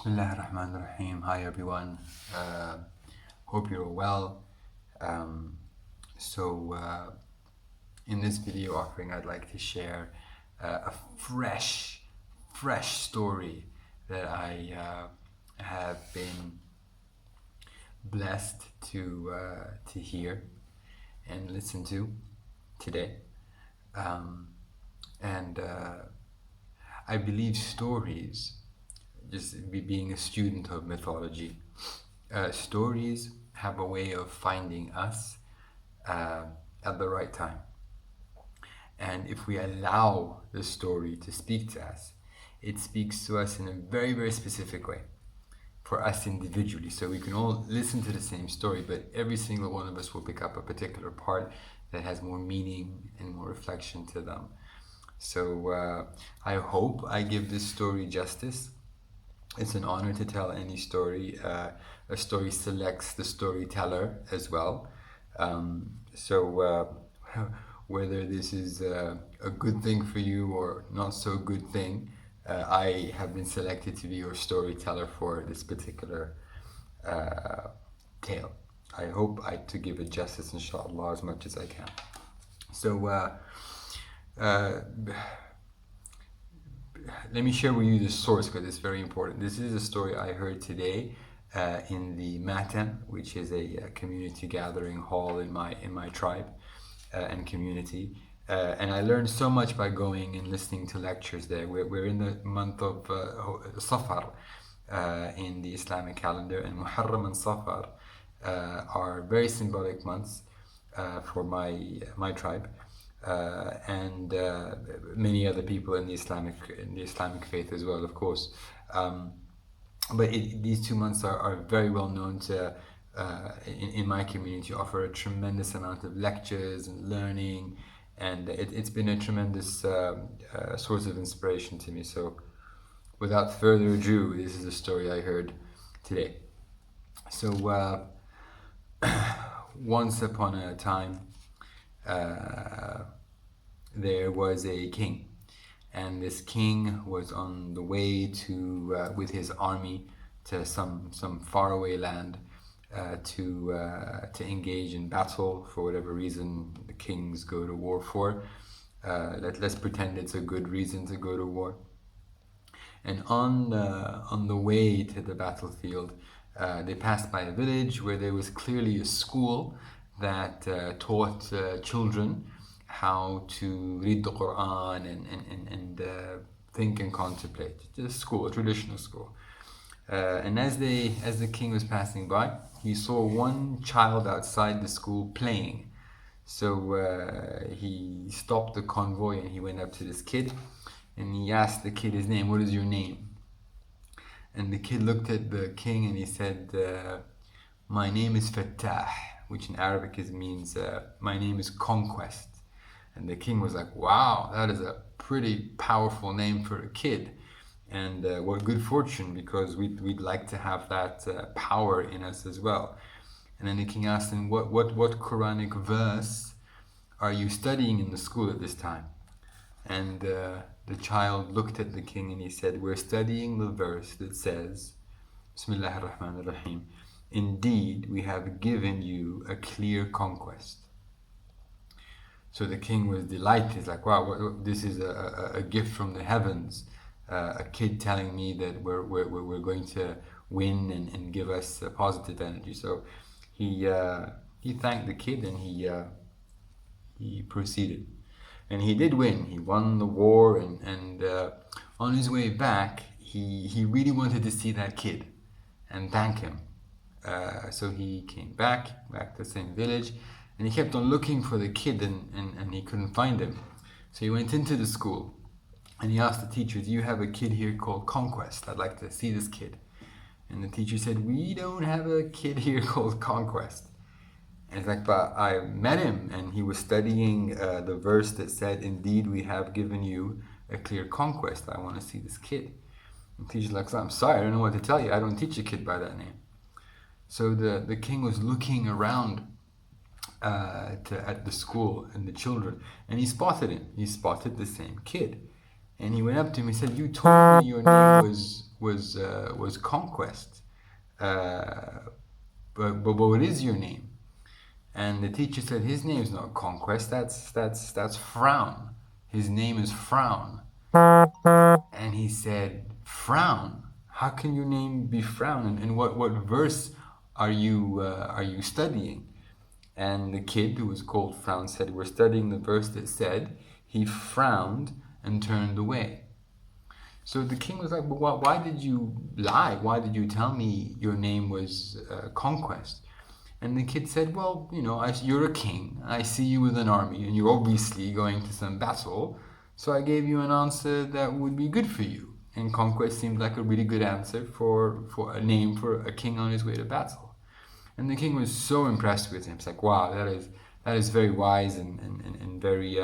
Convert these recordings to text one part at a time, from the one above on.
Bismillahirrahmanirrahim. Hi everyone. Hope you're well. Um, in this video offering, I'd like to share a fresh story that I have been blessed to hear and listen to today. And I believe stories, just being a student of mythology, stories have a way of finding us at the right time. And if we allow the story to speak to us, it speaks to us in a very, very specific way for us individually. So we can all listen to the same story, but every single one of us will pick up a particular part that has more meaning and more reflection to them. So I hope I give this story justice. It's an honor to tell any story. A story selects the storyteller as well. Whether this is a good thing for you or not so good thing, I have been selected to be your storyteller for this particular tale. I hope to give it justice, inshallah, as much as I can. So let me share with you the source, because it's very important. This is a story I heard today in the Matam, which is a community gathering hall in my tribe and community. And I learned so much by going and listening to lectures there. We're in the month of Safar in the Islamic calendar, and Muharram and Safar are very symbolic months for my tribe. And many other people in the Islamic faith as well, of course. But these 2 months are very well known to in my community, offer a tremendous amount of lectures and learning, and it's been a tremendous source of inspiration to me. So without further ado, this is a story I heard today. So once upon a time, there was a king, and this king was on the way to with his army to some faraway land to engage in battle for whatever reason the kings go to war for. Let's pretend it's a good reason to go to war. And on the way to the battlefield, they passed by a village where there was clearly a school that taught children how to read the Quran and think and contemplate. Just a traditional school. And as the king was passing by, he saw one child outside the school playing. So he stopped the convoy and he went up to this kid and he asked the kid his name. "What is your name?" And the kid looked at the king and he said, "My name is Fattah," which in Arabic means my name is conquest. And the king was like, "Wow, that is a pretty powerful name for a kid. And what good fortune, because we'd like to have that power in us as well." And then the king asked him, what Quranic verse are you studying in the school at this time? And the child looked at the king and he said, "We're studying the verse that says, Bismillahirrahmanirrahim, indeed we have given you a clear conquest." So the king was delighted. He's like, "Wow, this is a gift from the heavens. A kid telling me that we're going to win and give us positive energy." So he thanked the kid and he proceeded, and he did win. He won the war, and on his way back, he really wanted to see that kid and thank him. So he came back to the same village, and he kept on looking for the kid, and he couldn't find him. So he went into the school and he asked the teacher, "Do you have a kid here called Conquest? I'd like to see this kid." And the teacher said, "We don't have a kid here called Conquest." And he's like, "But I met him and he was studying the verse that said, indeed we have given you a clear conquest. I want to see this kid." And the teacher's like, "I'm sorry, I don't know what to tell you. I don't teach a kid by that name." So the king was looking around at the school and the children, and he spotted him. He spotted the same kid, and he went up to him. He said, "You told me your name was was conquest. But what is your name? And the teacher said, his name is not conquest. That's frown. His name is frown. And he said, frown. How can your name be frown? And what verse are you studying? And the kid, who was called Frown, said, we're studying the verse that said, he frowned and turned away. So the king was like, but why did you lie? Why did you tell me your name was Conquest? And the kid said, well, you're a king. I see you with an army, and you're obviously going to some battle. So I gave you an answer that would be good for you. And Conquest seemed like a really good answer for a name for a king on his way to battle. And the king was so impressed with him. It's like, wow, that is very wise and very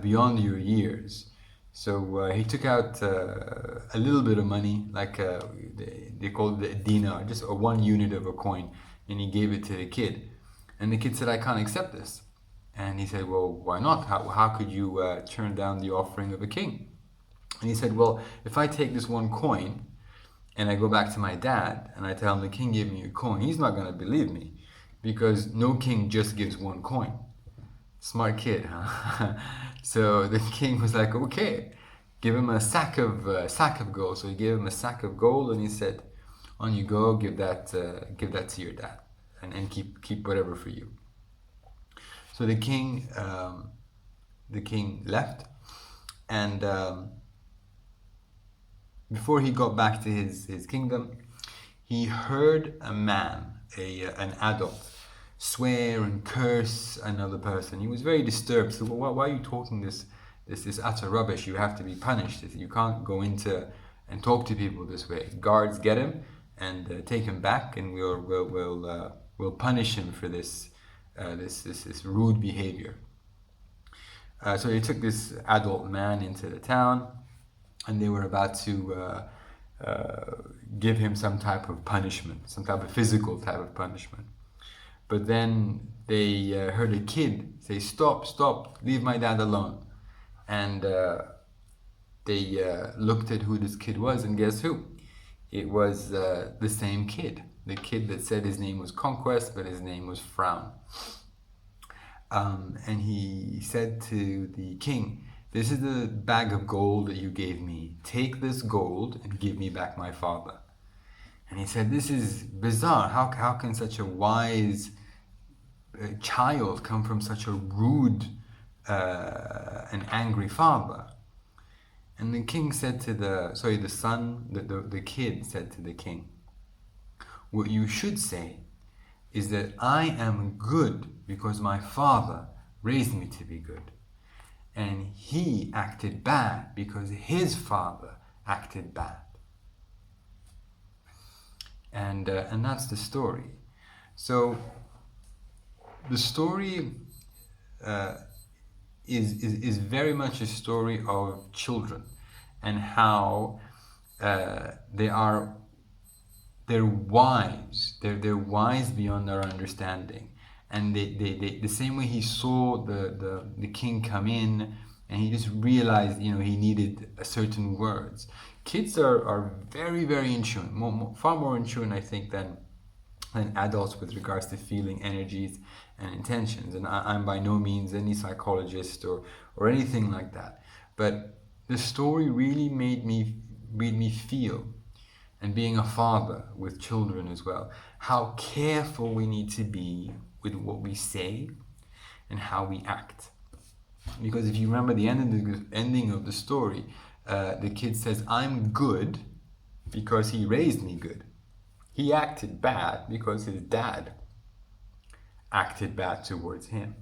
beyond your years. So he took out a little bit of money, like they called it a dinar, just a 1 unit of a coin, and he gave it to the kid. And the kid said, I can't accept this. And he said, well, why not? How could you turn down the offering of a king? And he said, well, if I take this 1 coin and I go back to my dad and I tell him the king gave me a coin, he's not going to believe me, because no king just gives 1 coin. Smart kid, huh? So the king was like, okay, give him a sack of gold. So he gave him a sack of gold, and he said, on you go, give that to your dad, and keep whatever for you. So the king left, and before he got back to his kingdom, he heard a man, an adult, swear and curse another person. He was very disturbed. So why are you talking this utter rubbish? You have to be punished. You can't go into and talk to people this way. Guards, get him and take him back, and we'll punish him for this rude behavior. So they took this adult man into the town, and they were about to give him some type of punishment, some type of physical type of punishment. But then they heard a kid say, stop, leave my dad alone. And they looked at who this kid was, and guess who? It was the same kid. The kid that said his name was Conquest, but his name was Frown. And he said to the king, this is the bag of gold that you gave me. Take this gold and give me back my father. And he said, this is bizarre. How can such a wise child come from such a rude and angry father? And the king said to the kid said to the king, what you should say is that I am good because my father raised me to be good. And he acted bad because his father acted bad. And that's the story. So the story is very much a story of children, and how they're wise. They're wise beyond our understanding. And they the same way he saw the king come in, and he just realized he needed certain words. Kids are very, very in tune, far more in tune, I think, than adults with regards to feeling energies and intentions. And I'm by no means any psychologist or anything like that, but the story really made me feel, and being a father with children as well, how careful we need to be with what we say and how we act. Because if you remember the ending of the story, the kid says, I'm good because he raised me good. He acted bad because his dad acted bad towards him.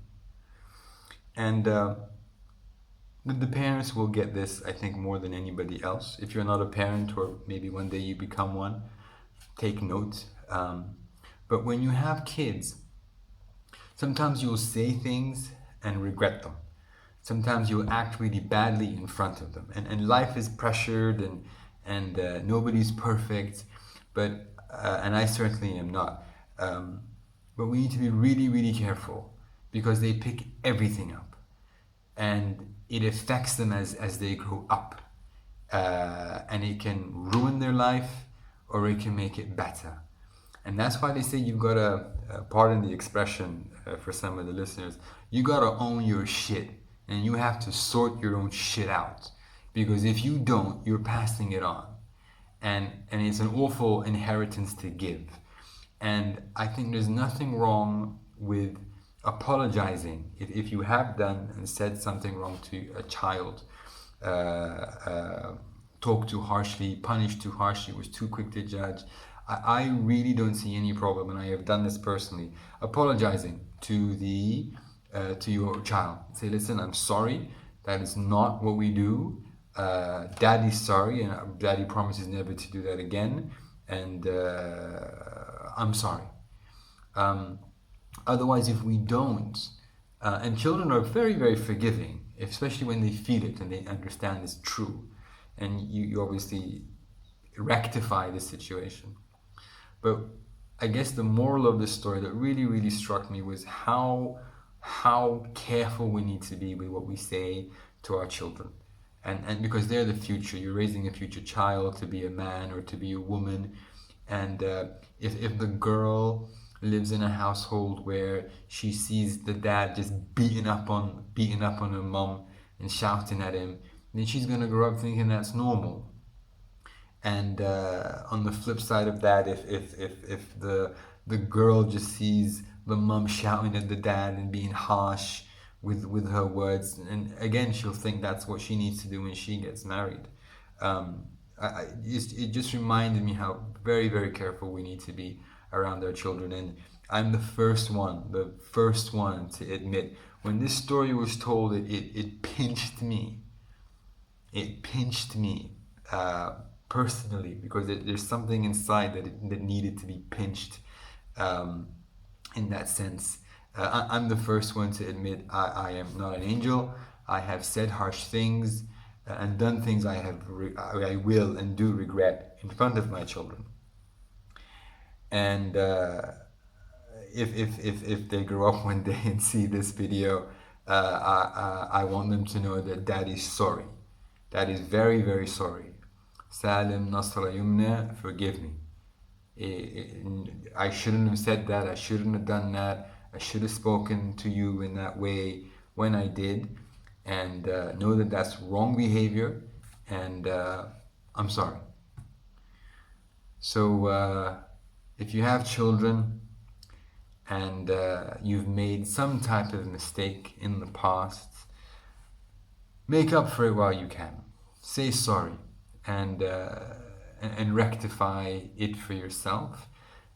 And the parents will get this, I think, more than anybody else. If you're not a parent, or maybe one day you become one, take note. But when you have kids, sometimes you'll say things and regret them. Sometimes you'll act really badly in front of them. And life is pressured, and nobody's perfect, but and I certainly am not. But we need to be really, really careful, because they pick everything up, and it affects them as they grow up. and it can ruin their life or it can make it better. And that's why they say you've got to, pardon the expression for some of the listeners, you got to own your shit and you have to sort your own shit out. Because if you don't, you're passing it on. And it's an awful inheritance to give. And I think there's nothing wrong with apologizing if you have done and said something wrong to a child, talked too harshly, punished too harshly, was too quick to judge. I really don't see any problem, and I have done this personally, apologizing to your child. Say, listen, I'm sorry. That is not what we do. Daddy's sorry, and Daddy promises never to do that again. And I'm sorry. Otherwise, if we don't, and children are very, very forgiving, especially when they feel it and they understand it's true, and you obviously rectify the situation. But I guess the moral of the story that really, really struck me was how careful we need to be with what we say to our children. And because they're the future, you're raising a future child to be a man or to be a woman. And if the girl lives in a household where she sees the dad just beating up on her mom and shouting at him, then she's gonna grow up thinking that's normal. And on the flip side of that, if the girl just sees the mum shouting at the dad and being harsh with her words, and again she'll think that's what she needs to do when she gets married. It just reminded me how very, very careful we need to be around our children. And I'm the first one to admit, when this story was told, it pinched me. It pinched me personally, because there's something inside that needed to be pinched in that sense. I'm the first one to admit I am not an angel. I have said harsh things and done things I will and do regret in front of my children. And if they grow up one day and see this video, I want them to know that Dad is sorry. Dad is very, very sorry. Salim Nasra Yumna, forgive me. I shouldn't have said that. I shouldn't have done that. I should have spoken to you in that way when I did. And know that that's wrong behavior. And I'm sorry. So if you have children and you've made some type of mistake in the past, make up for it while you can. Say sorry and rectify it for yourself,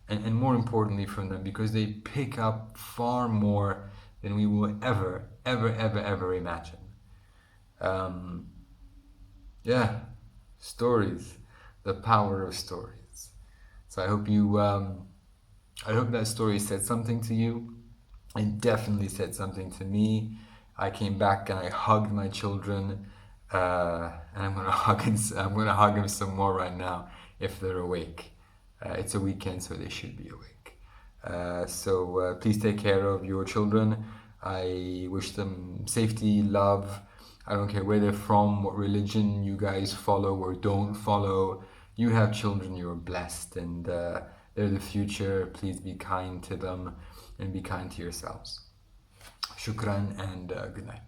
and more importantly from them, because they pick up far more than we will ever imagine. Stories, the power of stories. So I hope that story said something to you. It definitely said something to me. I came back and I hugged my children, and I'm gonna hug them some more right now if they're awake. It's a weekend, so they should be awake. So please take care of your children. I wish them safety, love. I don't care where they're from, what religion you guys follow or don't follow. You have children, you're blessed, and they're the future. Please be kind to them and be kind to yourselves. Shukran and good night.